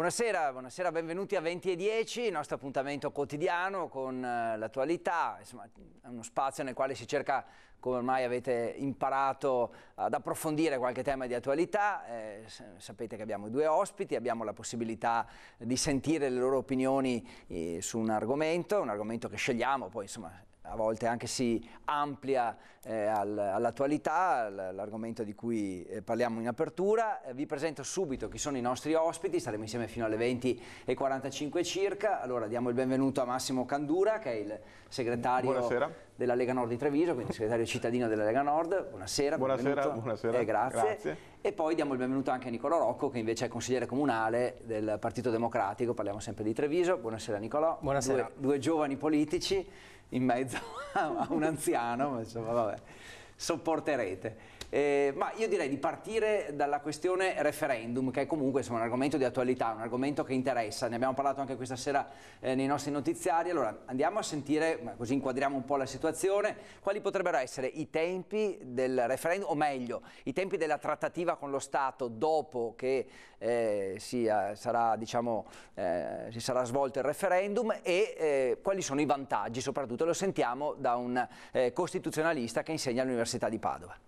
Buonasera, buonasera, benvenuti a 20:10, il nostro appuntamento quotidiano con l'attualità. Insomma, è uno spazio nel quale si cerca, come ormai avete imparato, ad approfondire qualche tema di attualità. Sapete che abbiamo due ospiti, abbiamo la possibilità di sentire le loro opinioni su un argomento che scegliamo, poi insomma a volte anche si amplia all'attualità, l'argomento di cui parliamo in apertura. Vi presento subito chi sono i nostri ospiti, staremo insieme fino alle 20:45 circa. Allora diamo il benvenuto a Massimo Candura, che è il segretario Buonasera. della Lega Nord di Treviso, quindi segretario cittadino della Lega Nord. Buonasera. Buonasera, buonasera. Grazie. E poi diamo il benvenuto anche a Nicolò Rocco, che invece è consigliere comunale del Partito Democratico, parliamo sempre di Treviso. Buonasera Nicolò. Buonasera. Due giovani politici in mezzo a un anziano, ma insomma vabbè, sopporterete. Ma io direi di partire dalla questione referendum, che è comunque insomma un argomento di attualità, un argomento che interessa, ne abbiamo parlato anche questa sera nei nostri notiziari. Allora andiamo a sentire, così inquadriamo un po' la situazione, quali potrebbero essere i tempi del referendum, o meglio, i tempi della trattativa con lo Stato dopo che si sarà svolto il referendum, e quali sono i vantaggi soprattutto. Lo sentiamo da un costituzionalista che insegna all'Università di Padova.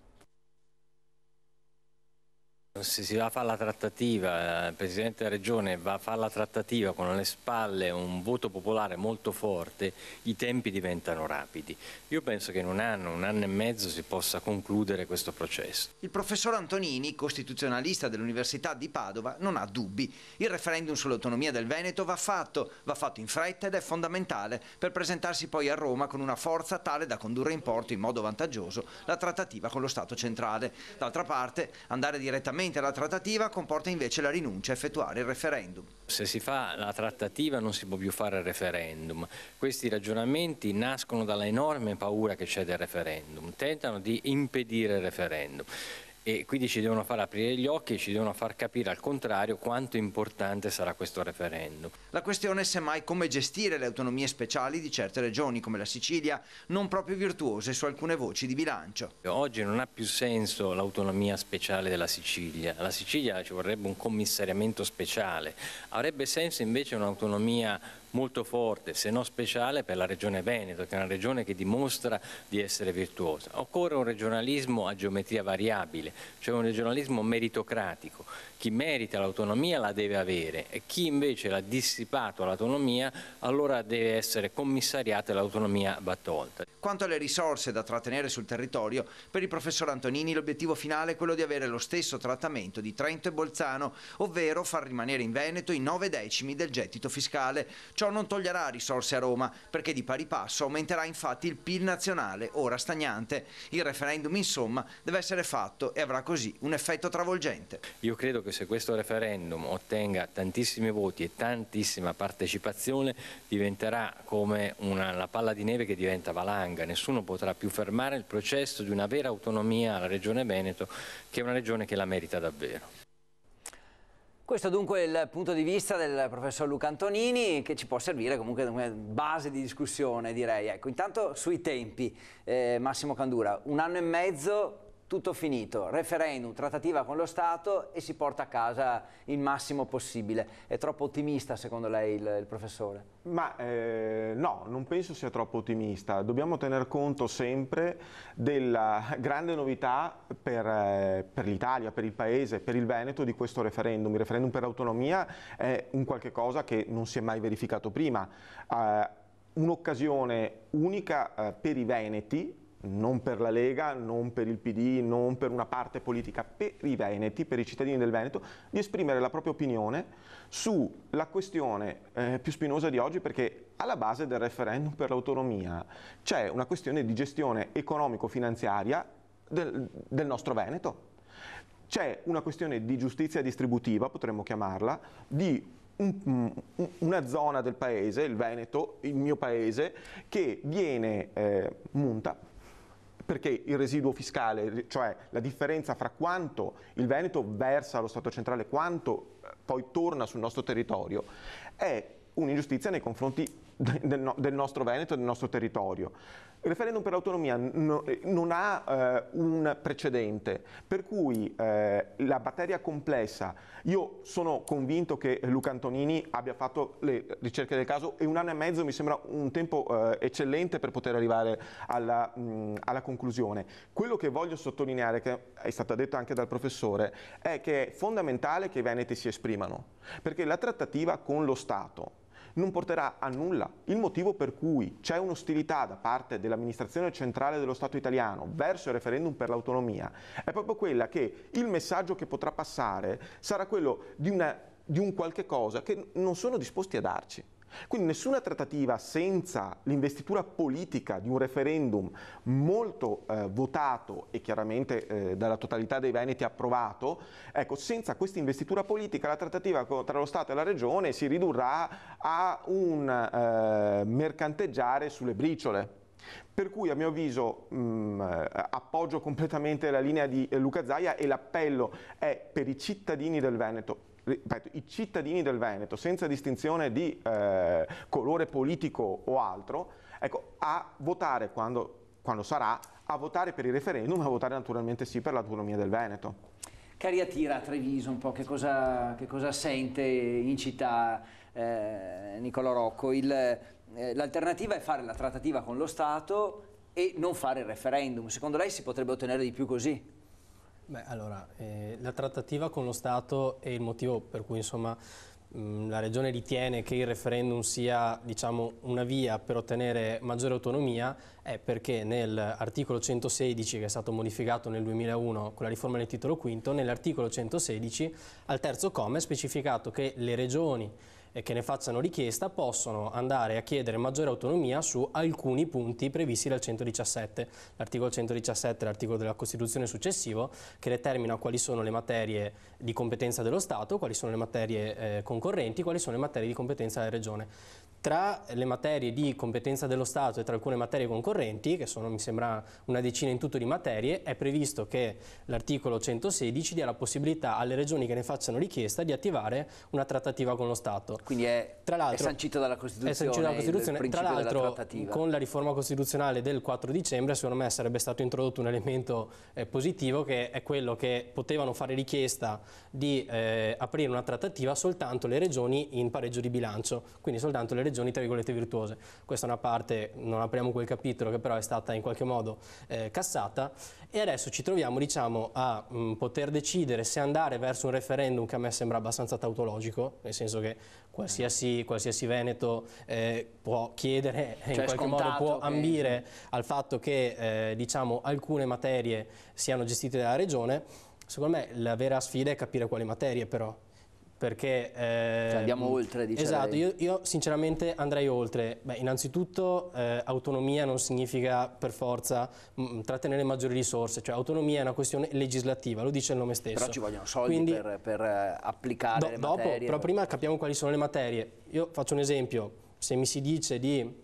Se si va a fare la trattativa, il Presidente della Regione va a fare la trattativa con alle spalle un voto popolare molto forte, i tempi diventano rapidi. Io penso che in un anno e mezzo si possa concludere questo processo. Il professor Antonini, costituzionalista dell'Università di Padova, non ha dubbi. Il referendum sull'autonomia del Veneto va fatto in fretta ed è fondamentale per presentarsi poi a Roma con una forza tale da condurre in porto in modo vantaggioso la trattativa con lo Stato centrale. D'altra parte, andare direttamente alla trattativa comporta invece la rinuncia a effettuare il referendum. Se si fa la trattativa non si può più fare il referendum. Questi ragionamenti nascono dalla enorme paura che c'è del referendum, tentano di impedire il referendum. E quindi ci devono far aprire gli occhi e ci devono far capire al contrario quanto importante sarà questo referendum. La questione è semmai come gestire le autonomie speciali di certe regioni come la Sicilia, non proprio virtuose su alcune voci di bilancio. Oggi non ha più senso l'autonomia speciale della Sicilia. Alla Sicilia ci vorrebbe un commissariamento speciale. Avrebbe senso invece un'autonomia molto forte, se non speciale, per la Regione Veneto, che è una regione che dimostra di essere virtuosa. Occorre un regionalismo a geometria variabile, cioè un regionalismo meritocratico. Chi merita l'autonomia la deve avere e chi invece l'ha dissipato l'autonomia allora deve essere commissariata e l'autonomia va tolta. Quanto alle risorse da trattenere sul territorio, per il professor Antonini l'obiettivo finale è quello di avere lo stesso trattamento di Trento e Bolzano, ovvero far rimanere in Veneto i 9/10 del gettito fiscale. Ciò non toglierà risorse a Roma, perché di pari passo aumenterà infatti il PIL nazionale, ora stagnante. Il referendum, insomma, deve essere fatto e avrà così un effetto travolgente. Io credo che se questo referendum ottenga tantissimi voti e tantissima partecipazione, diventerà come la palla di neve che diventa valanga. Nessuno potrà più fermare il processo di una vera autonomia alla Regione Veneto, che è una regione che la merita davvero. Questo dunque è il punto di vista del professor Luca Antonini, che ci può servire comunque come base di discussione, direi. Ecco, intanto sui tempi, Massimo Candura, un anno e mezzo, tutto finito, referendum, trattativa con lo Stato e si porta a casa il massimo possibile. È troppo ottimista secondo lei il professore? Ma no, non penso sia troppo ottimista. Dobbiamo tener conto sempre della grande novità per l'Italia, per il Paese, per il Veneto di questo referendum. Il referendum per l'autonomia è un qualche cosa che non si è mai verificato prima. Un'occasione unica per i veneti, non per la Lega, non per il PD, non per una parte politica, per i veneti, per i cittadini del Veneto, di esprimere la propria opinione sulla questione più spinosa di oggi, perché alla base del referendum per l'autonomia c'è una questione di gestione economico-finanziaria del nostro Veneto. C'è una questione di giustizia distributiva, potremmo chiamarla, di una zona del paese, il Veneto, il mio paese, che viene munta, perché il residuo fiscale, cioè la differenza fra quanto il Veneto versa allo Stato centrale e quanto poi torna sul nostro territorio, è un'ingiustizia nei confronti del nostro Veneto e del nostro territorio. Il referendum per l'autonomia non ha un precedente, per cui la materia complessa, io sono convinto che Luca Antonini abbia fatto le ricerche del caso e 1 anno e mezzo mi sembra un tempo eccellente per poter arrivare alla conclusione. Quello che voglio sottolineare, che è stato detto anche dal professore, è che è fondamentale che i veneti si esprimano, perché la trattativa con lo Stato non porterà a nulla. Il motivo per cui c'è un'ostilità da parte dell'amministrazione centrale dello Stato italiano verso il referendum per l'autonomia è proprio quella che il messaggio che potrà passare sarà quello di un qualche cosa che non sono disposti a darci. Quindi nessuna trattativa senza l'investitura politica di un referendum molto votato e chiaramente dalla totalità dei veneti approvato, ecco, senza questa investitura politica la trattativa tra lo Stato e la Regione si ridurrà a un mercanteggiare sulle briciole. Per cui a mio avviso appoggio completamente la linea di Luca Zaia e l'appello è per i cittadini del Veneto. Ripeto, i cittadini del Veneto, senza distinzione di colore politico o altro, ecco, a votare quando sarà, a votare per il referendum, a votare naturalmente sì per l'autonomia del Veneto. Cariatira a Treviso, un po' che cosa sente in città Nicolò Rocco? L'alternativa è fare la trattativa con lo Stato e non fare il referendum. Secondo lei si potrebbe ottenere di più così? Beh, allora, la trattativa con lo Stato e il motivo per cui insomma la Regione ritiene che il referendum sia, diciamo, una via per ottenere maggiore autonomia è perché nell'articolo 116, che è stato modificato nel 2001 con la riforma del titolo quinto, nell'articolo 116 al terzo comma è specificato che le regioni che ne facciano richiesta possono andare a chiedere maggiore autonomia su alcuni punti previsti dal 117. L'articolo 117 è l'articolo della Costituzione successivo che determina quali sono le materie di competenza dello Stato, quali sono le materie concorrenti, quali sono le materie di competenza della Regione. Tra le materie di competenza dello Stato e tra alcune materie concorrenti, che sono mi sembra una decina in tutto di materie, è previsto che l'articolo 116 dia la possibilità alle regioni che ne facciano richiesta di attivare una trattativa con lo Stato. Quindi è sancito dalla Costituzione, è sancito dalla Costituzione. Il tra l'altro trattativa. Con la riforma costituzionale del 4 dicembre secondo me sarebbe stato introdotto un elemento positivo, che è quello che potevano fare richiesta di aprire una trattativa soltanto le regioni in pareggio di bilancio, quindi soltanto le regioni tra virgolette virtuose. Questa è una parte, non apriamo quel capitolo, che però è stata in qualche modo cassata, e adesso ci troviamo, diciamo, a poter decidere se andare verso un referendum che a me sembra abbastanza tautologico, nel senso che qualsiasi veneto può chiedere, cioè in qualche modo può ambire al fatto che diciamo, alcune materie siano gestite dalla Regione. Secondo me la vera sfida è capire quali materie, però, perché cioè andiamo oltre, dice esatto, lei. io sinceramente andrei oltre. Beh, innanzitutto autonomia non significa per forza trattenere maggiori risorse, cioè autonomia è una questione legislativa, lo dice il nome stesso. Però ci vogliono soldi. Quindi, per applicare le dopo, materie. però prima capiamo quali sono le materie. Io faccio un esempio: se mi si dice di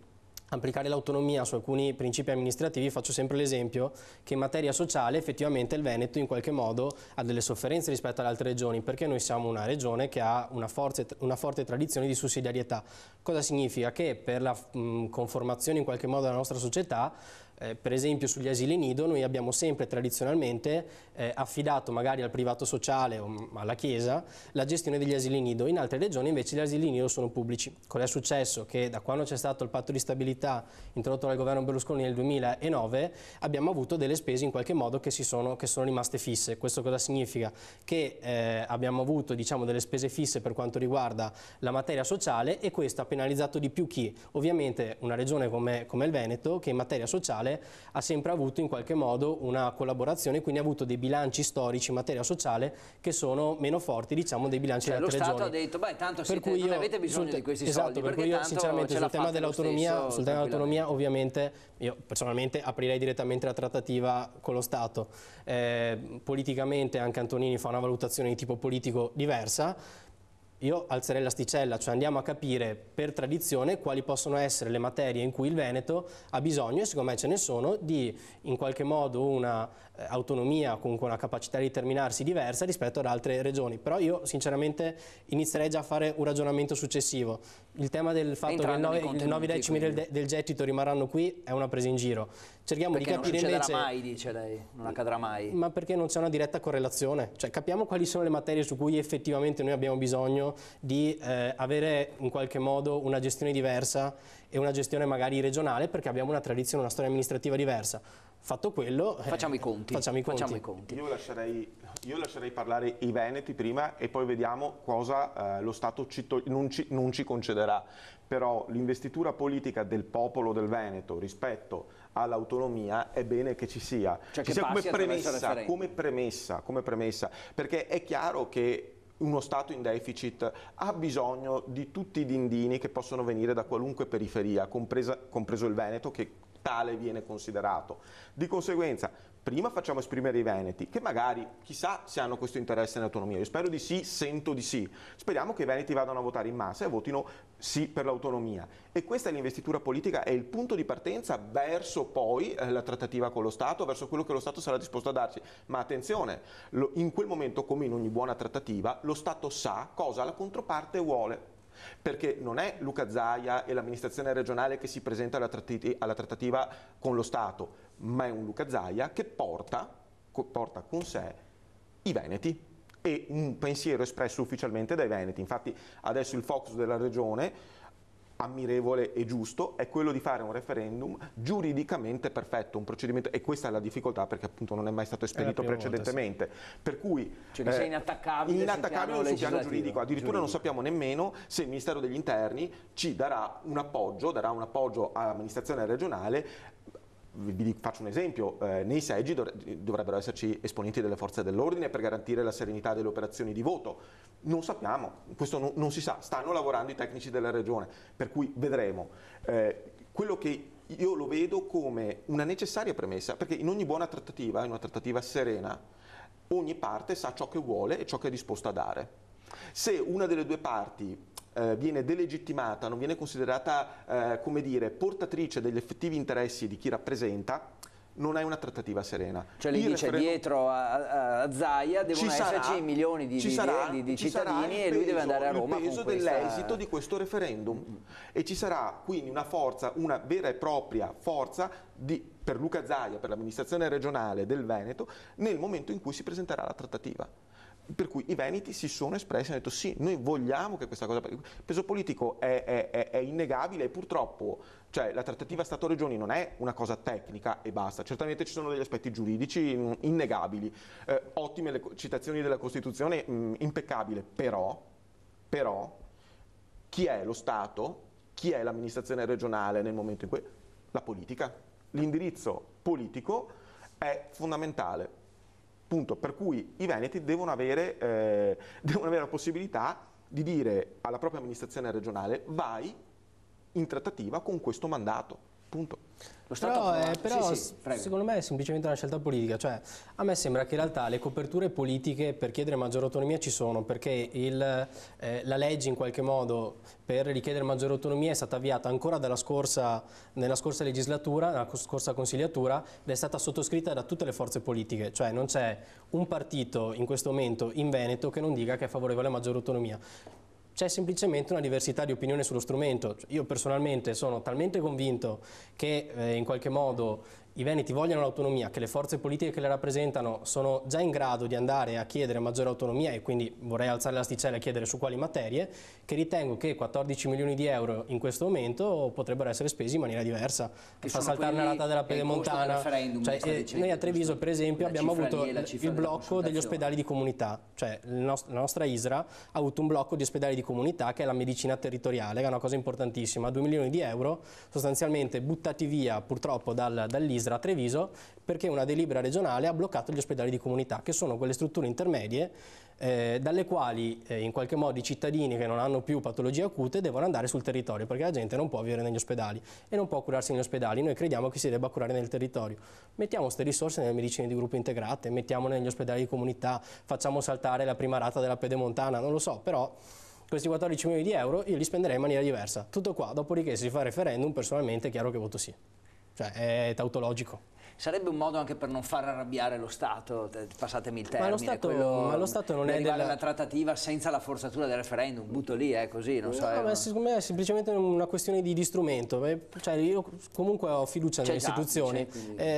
applicare l'autonomia su alcuni principi amministrativi, faccio sempre l'esempio che in materia sociale effettivamente il Veneto in qualche modo ha delle sofferenze rispetto alle altre regioni, perché noi siamo una regione che ha una forte tradizione di sussidiarietà. Cosa significa? Che per la conformazione in qualche modo della nostra società, per esempio sugli asili nido, noi abbiamo sempre tradizionalmente affidato magari al privato sociale o alla Chiesa la gestione degli asili nido. In altre regioni invece gli asili nido sono pubblici. Cosa è successo? Che da quando c'è stato il patto di stabilità introdotto dal governo Berlusconi nel 2009 abbiamo avuto delle spese in qualche modo che sono rimaste fisse. Questo cosa significa? Che abbiamo avuto, diciamo, delle spese fisse per quanto riguarda la materia sociale, e questo ha penalizzato di più chi? Ovviamente una regione come il Veneto, che in materia sociale ha sempre avuto in qualche modo una collaborazione, quindi ha avuto dei bilanci storici in materia sociale che sono meno forti, diciamo, dei bilanci delle altre regioni. Lo Stato ha detto, beh, tanto non avete bisogno di questi soldi, per cui io sinceramente sul tema dell'autonomia ovviamente io personalmente aprirei direttamente la trattativa con lo Stato. Politicamente anche Antonini fa una valutazione di tipo politico diversa. io alzerei l'asticella, cioè andiamo a capire per tradizione quali possono essere le materie in cui il Veneto ha bisogno, e secondo me ce ne sono, di in qualche modo una autonomia, comunque una capacità di determinarsi diversa rispetto ad altre regioni. Però io sinceramente inizierei già a fare un ragionamento successivo. Il tema del fatto che i 9 decimi del gettito rimarranno qui è una presa in giro. Cerchiamo perché di capire non invece... mai, dice lei, non accadrà mai. Ma perché non c'è una diretta correlazione? Cioè capiamo quali sono le materie su cui effettivamente noi abbiamo bisogno di avere in qualche modo una gestione diversa e una gestione magari regionale, perché abbiamo una tradizione, una storia amministrativa diversa. Fatto quello, facciamo i conti. Facciamo i conti. Io lascerei parlare i veneti prima e poi vediamo cosa lo Stato non ci concederà. Però l'investitura politica del popolo del Veneto rispetto all'autonomia è bene che ci sia. Cioè ci che sia come premessa, perché è chiaro che uno Stato in deficit ha bisogno di tutti i dindini che possono venire da qualunque periferia, compreso il Veneto, che tale viene considerato. Di conseguenza, prima facciamo esprimere i veneti, che magari, chissà se hanno questo interesse in autonomia. Io spero di sì, sento di sì. Speriamo che i veneti vadano a votare in massa e votino sì per l'autonomia. E questa è l'investitura politica, è il punto di partenza verso poi la trattativa con lo Stato, verso quello che lo Stato sarà disposto a darci. Ma attenzione, in quel momento, come in ogni buona trattativa, lo Stato sa cosa la controparte vuole. Perché non è Luca Zaia e l'amministrazione regionale che si presenta alla trattativa con lo Stato, ma è un Luca Zaia che porta con sé i veneti e un pensiero espresso ufficialmente dai veneti. Infatti adesso il focus della regione, ammirevole e giusto, è quello di fare un referendum giuridicamente perfetto, un procedimento, e questa è la difficoltà perché appunto non è mai stato espedito precedentemente, volta, sì. Per cui cioè che inattaccabile sul piano giuridico, addirittura non sappiamo nemmeno se il Ministero degli Interni ci darà un appoggio all'amministrazione regionale. Vi faccio un esempio, nei seggi dovrebbero esserci esponenti delle forze dell'ordine per garantire la serenità delle operazioni di voto. Non sappiamo, questo non si sa, stanno lavorando i tecnici della regione, per cui vedremo. Quello che io lo vedo come una necessaria premessa, perché in ogni buona trattativa, in una trattativa serena, ogni parte sa ciò che vuole e ciò che è disposta a dare. Se una delle due parti viene delegittimata, non viene considerata come dire, portatrice degli effettivi interessi di chi rappresenta, non è una trattativa serena. Cioè lei dice dietro a Zaia devono esserci milioni di cittadini e lui deve andare a Roma. Il peso dell'esito di questo referendum e ci sarà quindi una forza, una vera e propria forza per Luca Zaia, per l'amministrazione regionale del Veneto, nel momento in cui si presenterà la trattativa. Per cui i veneti si sono espressi e hanno detto sì, noi vogliamo che questa cosa... Il peso politico è innegabile e purtroppo cioè, la trattativa Stato-Regioni non è una cosa tecnica e basta. Certamente ci sono degli aspetti giuridici innegabili, ottime le citazioni della Costituzione, impeccabile, però chi è lo Stato, chi è l'amministrazione regionale nel momento in cui... La politica. L'indirizzo politico è fondamentale. Punto. Per cui i veneti devono avere la possibilità di dire alla propria amministrazione regionale vai in trattativa con questo mandato. Punto. Lo Stato però secondo me è semplicemente una scelta politica, cioè a me sembra che in realtà le coperture politiche per chiedere maggiore autonomia ci sono, perché la legge in qualche modo per richiedere maggiore autonomia è stata avviata ancora nella scorsa legislatura, nella scorsa consigliatura, ed è stata sottoscritta da tutte le forze politiche, cioè non c'è un partito in questo momento in Veneto che non dica che è favorevole a maggiore autonomia. C'è semplicemente una diversità di opinione sullo strumento. Io personalmente sono talmente convinto che in qualche modo i veneti vogliono l'autonomia, che le forze politiche che le rappresentano sono già in grado di andare a chiedere maggiore autonomia e quindi vorrei alzare l'asticella e chiedere su quali materie, che ritengo che 14 milioni di euro in questo momento potrebbero essere spesi in maniera diversa. Che fa saltare una rata della Pedemontana. Cioè, noi a Treviso per esempio abbiamo avuto il blocco degli ospedali di comunità, cioè la nostra ISRA ha avuto un blocco di ospedali di comunità che è la medicina territoriale, che è una cosa importantissima, 2 milioni di euro sostanzialmente buttati via purtroppo dall'ISRA a Treviso perché una delibera regionale ha bloccato gli ospedali di comunità, che sono quelle strutture intermedie dalle quali in qualche modo i cittadini che non hanno più patologie acute devono andare sul territorio, perché la gente non può vivere negli ospedali e non può curarsi negli ospedali. Noi crediamo che si debba curare nel territorio. Mettiamo queste risorse nelle medicine di gruppo integrate, mettiamole negli ospedali di comunità, facciamo saltare la prima rata della Pedemontana, non lo so, però questi 14 milioni di euro io li spenderei in maniera diversa. Tutto qua, dopodiché se si fa referendum personalmente è chiaro che voto sì. Cioè è tautologico. Sarebbe un modo anche per non far arrabbiare lo Stato, passatemi il termine, ma lo Stato non è arrivare alla trattativa senza la forzatura del referendum, butto lì, così, non so. Ma secondo me è semplicemente una questione di strumento. Cioè, io comunque ho fiducia nelle istituzioni,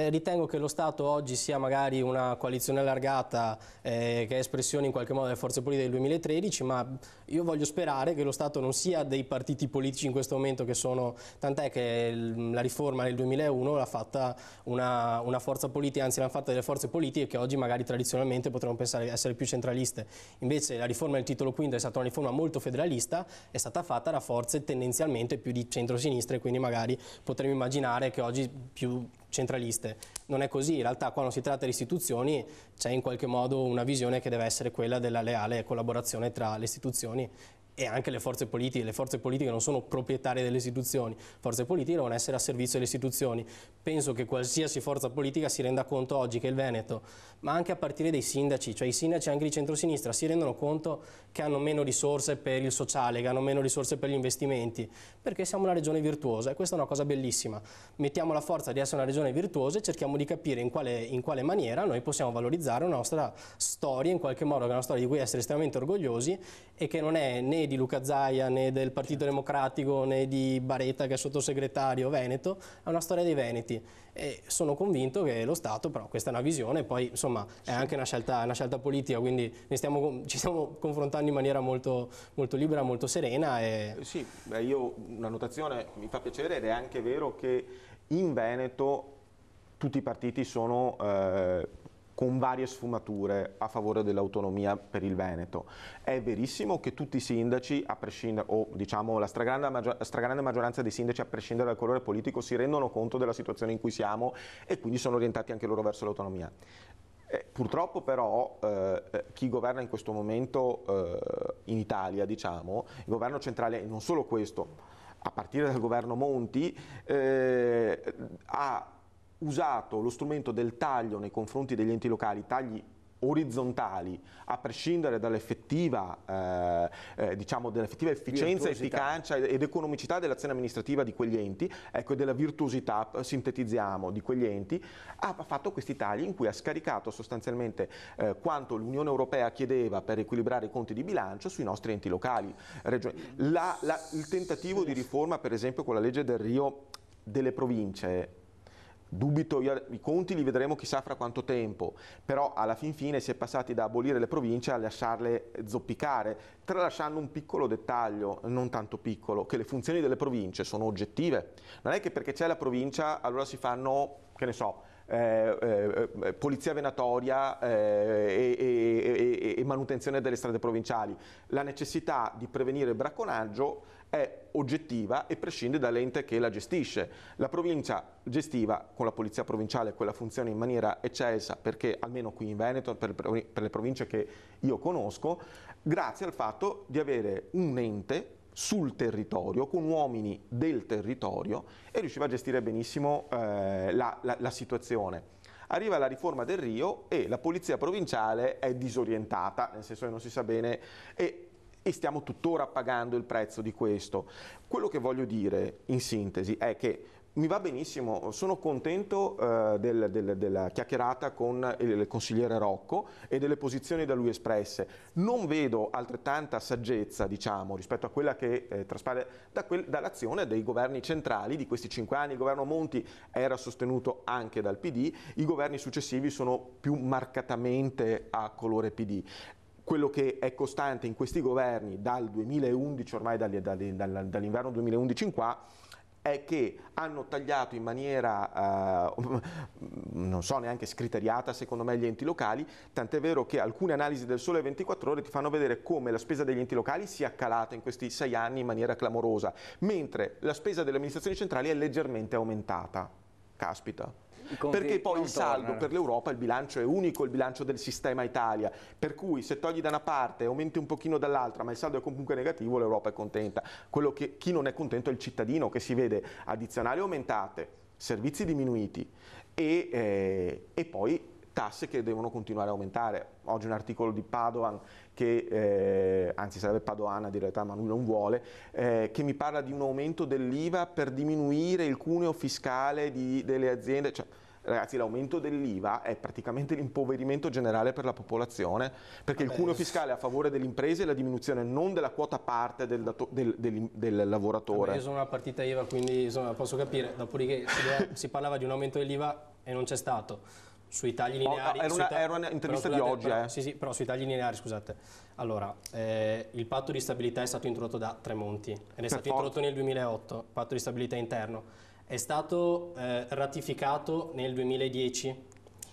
ritengo che lo Stato oggi sia magari una coalizione allargata che è espressione in qualche modo delle forze politiche del 2013, ma io voglio sperare che lo Stato non sia dei partiti politici in questo momento che sono, tant'è che la riforma del 2001 l'ha fatta una forza politica, anzi l'hanno fatta delle forze politiche che oggi magari tradizionalmente potremmo pensare di essere più centraliste. Invece la riforma del titolo quinto è stata una riforma molto federalista, è stata fatta da forze tendenzialmente più di centrosinistra e quindi magari potremmo immaginare che oggi più centraliste. Non è così, in realtà quando si tratta di istituzioni c'è in qualche modo una visione che deve essere quella della leale collaborazione tra le istituzioni e anche le forze politiche. Le forze politiche non sono proprietarie delle istituzioni, le forze politiche devono essere a servizio delle istituzioni. Penso che qualsiasi forza politica si renda conto oggi che il Veneto, ma anche a partire dai sindaci, cioè i sindaci anche di centrosinistra, si rendono conto che hanno meno risorse per il sociale, che hanno meno risorse per gli investimenti, perché siamo una regione virtuosa e questa è una cosa bellissima. Mettiamo la forza di essere una regione virtuosa e cerchiamo di capire in quale maniera noi possiamo valorizzare una nostra storia, in qualche modo che è una storia di cui essere estremamente orgogliosi e che non è né di Luca Zaia né del Partito Democratico né di Baretta che è sottosegretario veneto, è una storia dei veneti e sono convinto che lo Stato, però questa è una visione, poi insomma è anche una scelta politica, quindi ci stiamo confrontando in maniera molto, molto libera, molto serena. Sì, io una notazione mi fa piacere ed è anche vero che in Veneto tutti i partiti sono con varie sfumature a favore dell'autonomia per il Veneto. È verissimo che tutti i sindaci, a prescindere, o diciamo la stragrande maggioranza dei sindaci, a prescindere dal colore politico, si rendono conto della situazione in cui siamo e quindi sono orientati anche loro verso l'autonomia. Purtroppo però chi governa in questo momento in Italia, diciamo, il governo centrale, non solo questo, a partire dal governo Monti, ha usato lo strumento del taglio nei confronti degli enti locali, tagli orizzontali, a prescindere dall'effettiva dell'effettiva efficienza, efficacia ed economicità dell'azione amministrativa di quegli enti, ecco, della virtuosità, sintetizziamo, di quegli enti, ha fatto questi tagli in cui ha scaricato sostanzialmente quanto l'Unione Europea chiedeva per equilibrare i conti di bilancio sui nostri enti locali. Il tentativo di riforma, per esempio, con la legge del Rio delle province, dubito, i conti li vedremo chissà fra quanto tempo, però alla fin fine si è passati da abolire le province a lasciarle zoppicare, tralasciando un piccolo dettaglio, non tanto piccolo, che le funzioni delle province sono oggettive. Non è che perché c'è la provincia allora si fanno, che ne so, polizia venatoria e manutenzione delle strade provinciali. La necessità di prevenire il bracconaggio è oggettiva e prescinde dall'ente che la gestisce. La provincia gestiva con la polizia provinciale quella funzione in maniera eccelsa, perché almeno qui in Veneto, per le province che io conosco, grazie al fatto di avere un ente sul territorio, con uomini del territorio, e riusciva a gestire benissimo la situazione. Arriva la riforma del Rio e la polizia provinciale è disorientata, nel senso che non si sa bene, e stiamo tuttora pagando il prezzo di questo. Quello che voglio dire in sintesi è che mi va benissimo, sono contento della chiacchierata con il consigliere Rocco e delle posizioni da lui espresse. Non vedo altrettanta saggezza, diciamo, rispetto a quella che traspare dall'azione dei governi centrali di questi 5 anni. Il governo Monti era sostenuto anche dal PD, i governi successivi sono più marcatamente a colore PD. Quello che è costante in questi governi dal 2011, ormai dall'inverno 2011 in qua, è che hanno tagliato in maniera, non so, neanche scriteriata secondo me gli enti locali, tant'è vero che alcune analisi del Sole 24 Ore ti fanno vedere come la spesa degli enti locali sia calata in questi 6 anni in maniera clamorosa, mentre la spesa delle amministrazioni centrali è leggermente aumentata. Caspita. Perché poi il saldo per l'Europa, il bilancio è unico, il bilancio del sistema Italia, per cui se togli da una parte e aumenti un pochino dall'altra, ma il saldo è comunque negativo, l'Europa è contenta. Chi non è contento è il cittadino, che si vede addizionali aumentate, servizi diminuiti e poi tasse che devono continuare a aumentare. Oggi un articolo di Padoan, che anzi sarebbe Padoan a dire la verità, ma lui non vuole, che mi parla di un aumento dell'IVA per diminuire il cuneo fiscale delle aziende. Cioè, ragazzi, l'aumento dell'IVA è praticamente l'impoverimento generale per la popolazione, perché il cuneo fiscale è a favore delle imprese e la diminuzione non della quota parte del lavoratore. Io sono una partita IVA, quindi insomma, posso capire, dopodiché si parlava di un aumento dell'IVA e non c'è stato. Sui tagli lineari... Era un'intervista di oggi. Sì, però sui tagli lineari, scusate. Allora, il patto di stabilità è stato introdotto da Tremonti ed è stato introdotto nel 2008, patto di stabilità interno. È stato ratificato nel 2010.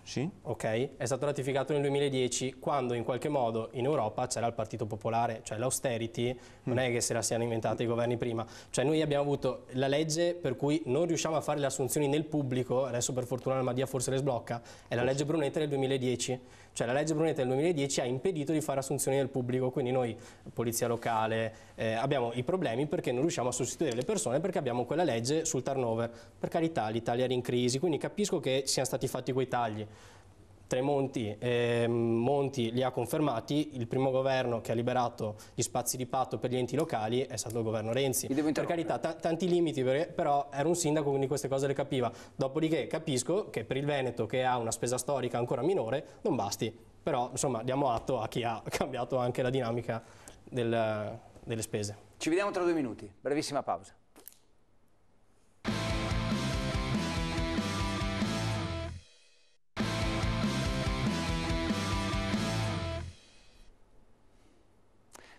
Sì. Ok, è stato ratificato nel 2010 quando in qualche modo in Europa c'era il Partito Popolare, cioè l'austerity non è che se la siano inventata i governi prima, cioè noi abbiamo avuto la legge per cui non riusciamo a fare le assunzioni nel pubblico, adesso per fortuna la Madia forse le sblocca, è la legge Brunetta del 2010, cioè la legge Brunetta del 2010 ha impedito di fare assunzioni nel pubblico, quindi noi, polizia locale, abbiamo i problemi perché non riusciamo a sostituire le persone perché abbiamo quella legge sul turnover. Per carità, l'Italia era in crisi, quindi capisco che siano stati fatti quei tagli. Tremonti e Monti li ha confermati, il primo governo che ha liberato gli spazi di patto per gli enti locali è stato il governo Renzi. Per carità, tanti limiti, però era un sindaco, quindi queste cose le capiva. Dopodiché capisco che per il Veneto, che ha una spesa storica ancora minore, non basti. Però insomma diamo atto a chi ha cambiato anche la dinamica delle spese. Ci vediamo tra 2 minuti, brevissima pausa.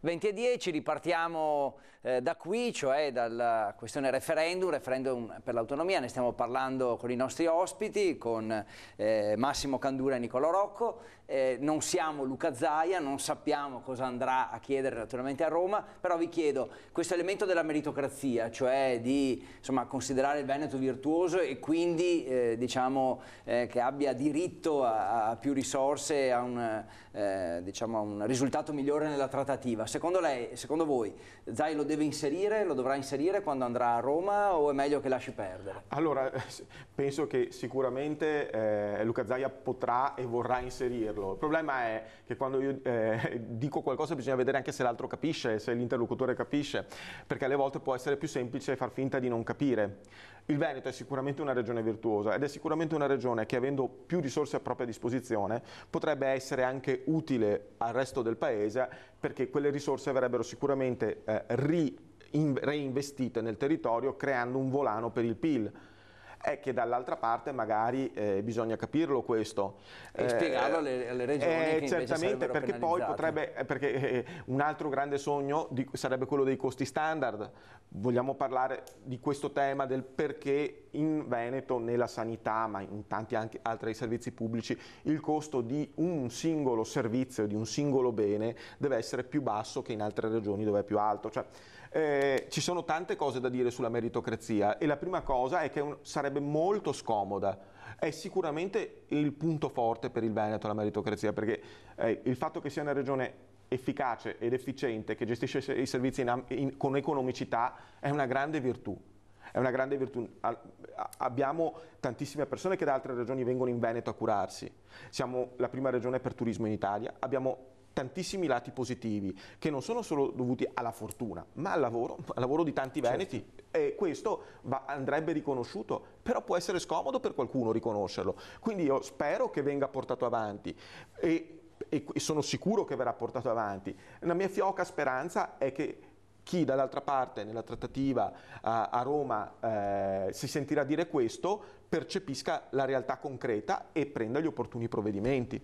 Venti e 10, ripartiamo da qui, cioè dalla questione referendum per l'autonomia. Ne stiamo parlando con i nostri ospiti, con Massimo Candura e Nicolò Rocco. Non siamo Luca Zaia, non sappiamo cosa andrà a chiedere naturalmente a Roma, però vi chiedo questo elemento della meritocrazia, cioè di considerare il Veneto virtuoso e quindi diciamo che abbia diritto a più risorse, a un risultato migliore nella trattativa. Secondo lei, secondo voi, Zaia lo deve inserire, lo dovrà inserire quando andrà a Roma o è meglio che lasci perdere? Allora, penso che sicuramente Luca Zaia potrà e vorrà inserirlo. Il problema è che quando io dico qualcosa bisogna vedere anche se l'altro capisce, se l'interlocutore capisce, perché alle volte può essere più semplice far finta di non capire. Il Veneto è sicuramente una regione virtuosa ed è sicuramente una regione che, avendo più risorse a propria disposizione, potrebbe essere anche utile al resto del paese, perché quelle risorse verrebbero sicuramente reinvestite nel territorio, creando un volano per il PIL. È che dall'altra parte magari bisogna capirlo questo e spiegarlo alle regioni che certamente, perché poi potrebbe, perché un altro grande sogno sarebbe quello dei costi standard. Vogliamo parlare di questo tema, del perché in Veneto nella sanità, ma in tanti anche altri servizi pubblici, il costo di un singolo servizio, di un singolo bene deve essere più basso che in altre regioni dove è più alto. Cioè, ci sono tante cose da dire sulla meritocrazia e la prima cosa è che sarebbe molto scomoda. È sicuramente il punto forte per il Veneto la meritocrazia, perché il fatto che sia una regione efficace ed efficiente, che gestisce i servizi con economicità, è una grande virtù. È una grande virtù. Abbiamo tantissime persone che da altre regioni vengono in Veneto a curarsi. Siamo la prima regione per turismo in Italia, abbiamo tantissimi lati positivi che non sono solo dovuti alla fortuna, ma al lavoro di tanti veneti. E questo andrebbe riconosciuto, però può essere scomodo per qualcuno riconoscerlo. Quindi io spero che venga portato avanti e sono sicuro che verrà portato avanti. La mia fioca speranza è che chi dall'altra parte nella trattativa a Roma si sentirà dire questo percepisca la realtà concreta e prenda gli opportuni provvedimenti.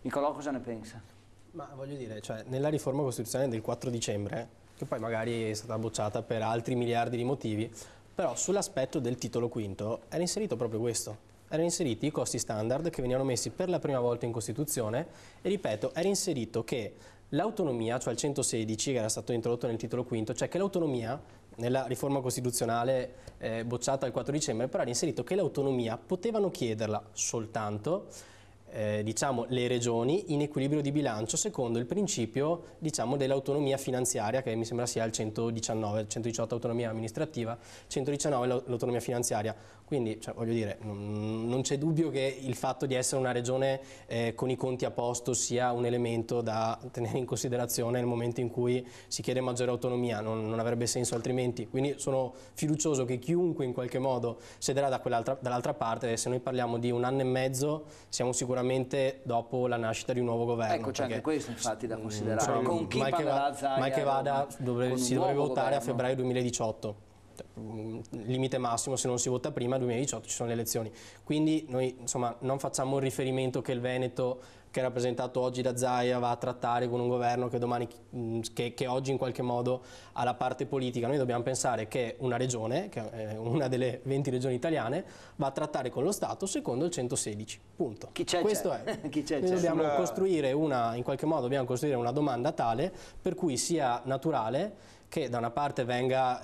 Nicolò, cosa ne pensa? Ma voglio dire, cioè, nella riforma costituzionale del 4 dicembre, che poi magari è stata bocciata per altri miliardi di motivi, però sull'aspetto del titolo quinto era inserito proprio questo. Erano inseriti i costi standard che venivano messi per la prima volta in Costituzione e, ripeto, era inserito che l'autonomia, cioè il 116 che era stato introdotto nel titolo quinto, cioè che l'autonomia nella riforma costituzionale bocciata il 4 dicembre, però era inserito che l'autonomia potevano chiederla soltanto diciamo, le regioni in equilibrio di bilancio secondo il principio, diciamo, dell'autonomia finanziaria, che mi sembra sia il 119, 118 autonomia amministrativa, 119 l'autonomia finanziaria. Quindi, cioè, voglio dire, non c'è dubbio che il fatto di essere una regione con i conti a posto sia un elemento da tenere in considerazione nel momento in cui si chiede maggiore autonomia, non avrebbe senso altrimenti. Quindi sono fiducioso che chiunque in qualche modo siederà dall'altra parte, e se noi parliamo di 1 anno e mezzo siamo sicuramente dopo la nascita di un nuovo governo. Ecco, c'è anche questo infatti da considerare. Insomma, Con chi mal che vada si dovrebbe votare a febbraio 2018. Limite massimo, se non si vota prima, 2018 ci sono le elezioni. Quindi noi, insomma, non facciamo il riferimento che il Veneto, che è rappresentato oggi da Zaia, va a trattare con un governo che domani, che oggi in qualche modo ha la parte politica. Noi dobbiamo pensare che una regione, che è una delle 20 regioni italiane, va a trattare con lo Stato secondo il 116. Punto. Chi c'è? Questo è. Chi c'è? Noi dobbiamo costruire in qualche modo dobbiamo costruire una domanda tale per cui sia naturale che da una parte venga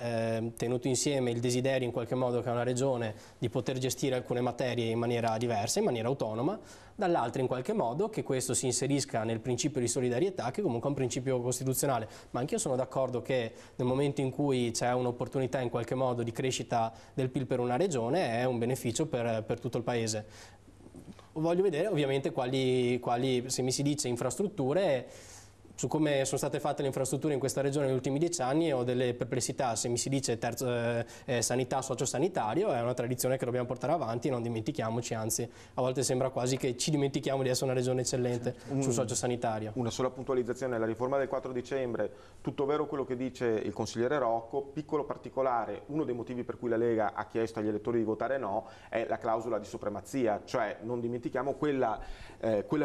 tenuto insieme il desiderio in qualche modo che ha una regione di poter gestire alcune materie in maniera diversa, in maniera autonoma, dall'altra in qualche modo che questo si inserisca nel principio di solidarietà, che comunque è un principio costituzionale. Ma anche io sono d'accordo che nel momento in cui c'è un'opportunità in qualche modo di crescita del PIL per una regione è un beneficio per tutto il Paese. Voglio vedere ovviamente se mi si dice infrastrutture, su come sono state fatte le infrastrutture in questa regione negli ultimi 10 anni ho delle perplessità. Se mi si dice sanità sociosanitario, è una tradizione che dobbiamo portare avanti, non dimentichiamoci, anzi a volte sembra quasi che ci dimentichiamo di essere una regione eccellente sul sociosanitario. Una sola puntualizzazione: la riforma del 4 dicembre, tutto vero quello che dice il consigliere Rocco, piccolo particolare, uno dei motivi per cui la Lega ha chiesto agli elettori di votare no è la clausola di supremazia, cioè non dimentichiamo quella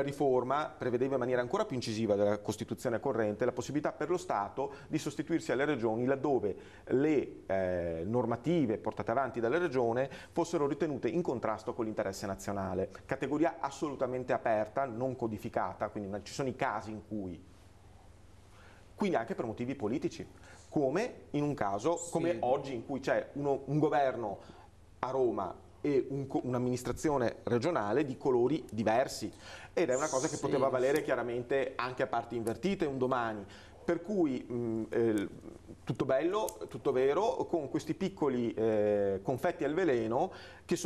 riforma prevedeva in maniera ancora più incisiva della Costituzione corrente la possibilità per lo Stato di sostituirsi alle regioni laddove le normative portate avanti dalle regioni fossero ritenute in contrasto con l'interesse nazionale. Categoria assolutamente aperta, non codificata, quindi ci sono i casi in cui, quindi anche per motivi politici, come in un caso come oggi in cui c'è un governo a Roma e un'amministrazione regionale di colori diversi, ed è una cosa che poteva valere chiaramente anche a parti invertite un domani, per cui tutto bello, tutto vero, con questi piccoli confetti al veleno che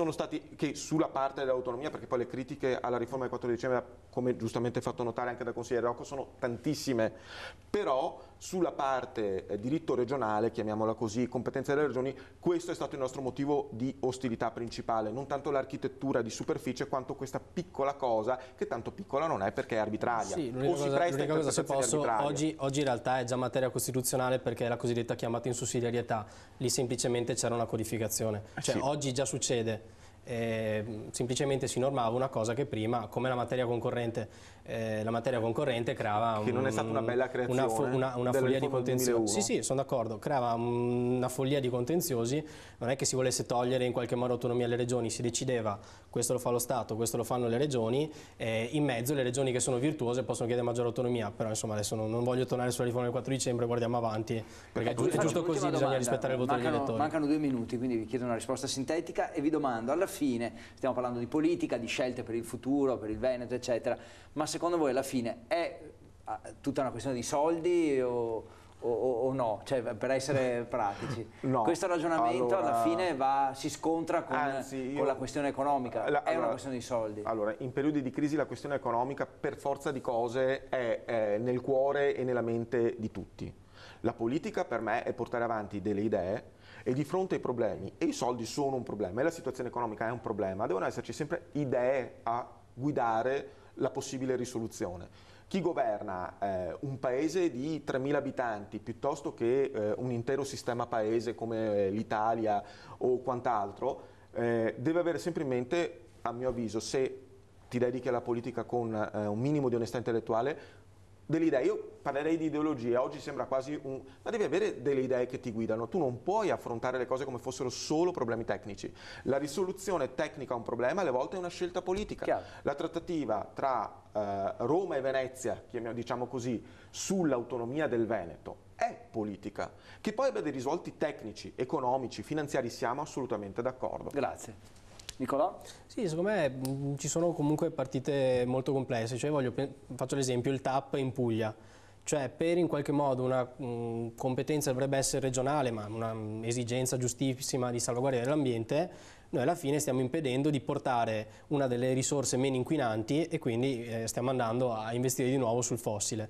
sulla parte dell'autonomia, perché poi le critiche alla riforma del 4 dicembre, come giustamente fatto notare anche dal consigliere Rocco, sono tantissime, però sulla parte diritto regionale, chiamiamola così, competenze delle regioni, questo è stato il nostro motivo di ostilità principale, non tanto l'architettura di superficie quanto questa piccola cosa, che tanto piccola non è perché è arbitraria. Sì, l'unica cosa, se posso, oggi in realtà è già materia costituzionale perché è la cosiddetta chiamata in sussidiarietà, lì semplicemente c'era una codificazione, cioè oggi già succede. Semplicemente si normava una cosa che prima, come la materia concorrente creava che non è stata una bella creazione, una follia di contenziosi. Sì, sono d'accordo, creava una follia di contenziosi. Non è che si volesse togliere in qualche modo autonomia alle regioni, si decideva questo lo fa lo Stato, questo lo fanno le regioni, in mezzo le regioni che sono virtuose possono chiedere maggiore autonomia, però insomma adesso non voglio tornare sulla riforma del 4 dicembre, guardiamo avanti, perché è giusto così, bisogna rispettare il voto degli elettori. Mancano 2 minuti, quindi vi chiedo una risposta sintetica e vi domando, alla fine stiamo parlando di politica, di scelte per il futuro, per il Veneto eccetera, ma secondo voi alla fine è tutta una questione di soldi o no? Cioè, per essere pratici, no. Questo ragionamento alla fine si scontra con la questione economica, è una questione di soldi. Allora, in periodi di crisi la questione economica per forza di cose è nel cuore e nella mente di tutti. La politica per me è portare avanti delle idee e di fronte ai problemi, e i soldi sono un problema e la situazione economica è un problema, devono esserci sempre idee a guidare la possibile risoluzione. Chi governa un paese di 3.000 abitanti piuttosto che un intero sistema paese come l'Italia o quant'altro deve avere sempre in mente, a mio avviso, se ti dedichi alla politica con un minimo di onestà intellettuale, delle idee. Io parlerei di ideologia, oggi sembra quasi ma devi avere delle idee che ti guidano, tu non puoi affrontare le cose come fossero solo problemi tecnici. La risoluzione tecnica a un problema alle volte è una scelta politica. Chiaro. La trattativa tra Roma e Venezia, diciamo così, sull'autonomia del Veneto è politica, che poi abbia dei risvolti tecnici, economici, finanziari, siamo assolutamente d'accordo. Grazie. Nicolò? Sì, secondo me ci sono comunque partite molto complesse, cioè faccio l'esempio il TAP in Puglia, cioè per in qualche modo una competenza dovrebbe essere regionale, ma un'esigenza giustissima di salvaguardia dell'ambiente, noi alla fine stiamo impedendo di portare una delle risorse meno inquinanti e quindi stiamo andando a investire di nuovo sul fossile.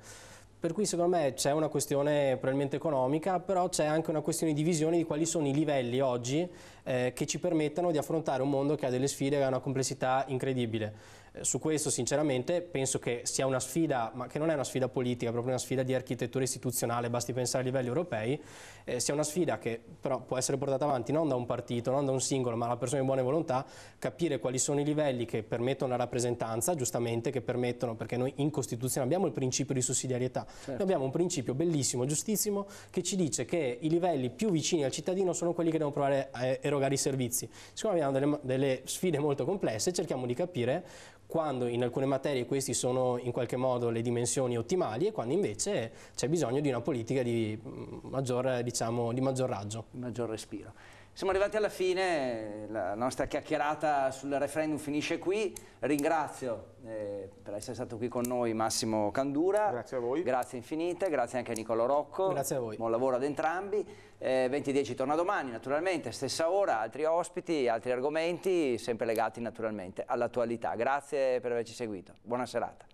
Per cui secondo me c'è una questione probabilmente economica, però c'è anche una questione di visione di quali sono i livelli oggi che ci permettano di affrontare un mondo che ha delle sfide, che ha una complessità incredibile. Su questo sinceramente penso che sia una sfida, ma che non è una sfida politica, è proprio una sfida di architettura istituzionale, basti pensare a livelli europei, sia una sfida che però può essere portata avanti non da un partito, non da un singolo, ma da persone di buone volontà, capire quali sono i livelli che permettono la rappresentanza, giustamente, che permettono, perché noi in Costituzione abbiamo il principio di sussidiarietà, noi abbiamo un principio bellissimo, giustissimo, che ci dice che i livelli più vicini al cittadino sono quelli che devono provare a erogare i servizi. Siccome abbiamo delle sfide molto complesse, cerchiamo di capire quando in alcune materie questi sono in qualche modo le dimensioni ottimali e quando invece c'è bisogno di una politica di maggior, diciamo, di maggior raggio. Di maggior respiro. Siamo arrivati alla fine, la nostra chiacchierata sul referendum finisce qui. Ringrazio per essere stato qui con noi Massimo Candura. Grazie a voi. Grazie infinite, grazie anche a Nicolò Rocco. Grazie a voi. Buon lavoro ad entrambi. 20:10 torna domani, naturalmente, stessa ora, altri ospiti, altri argomenti, sempre legati naturalmente all'attualità. Grazie per averci seguito. Buona serata.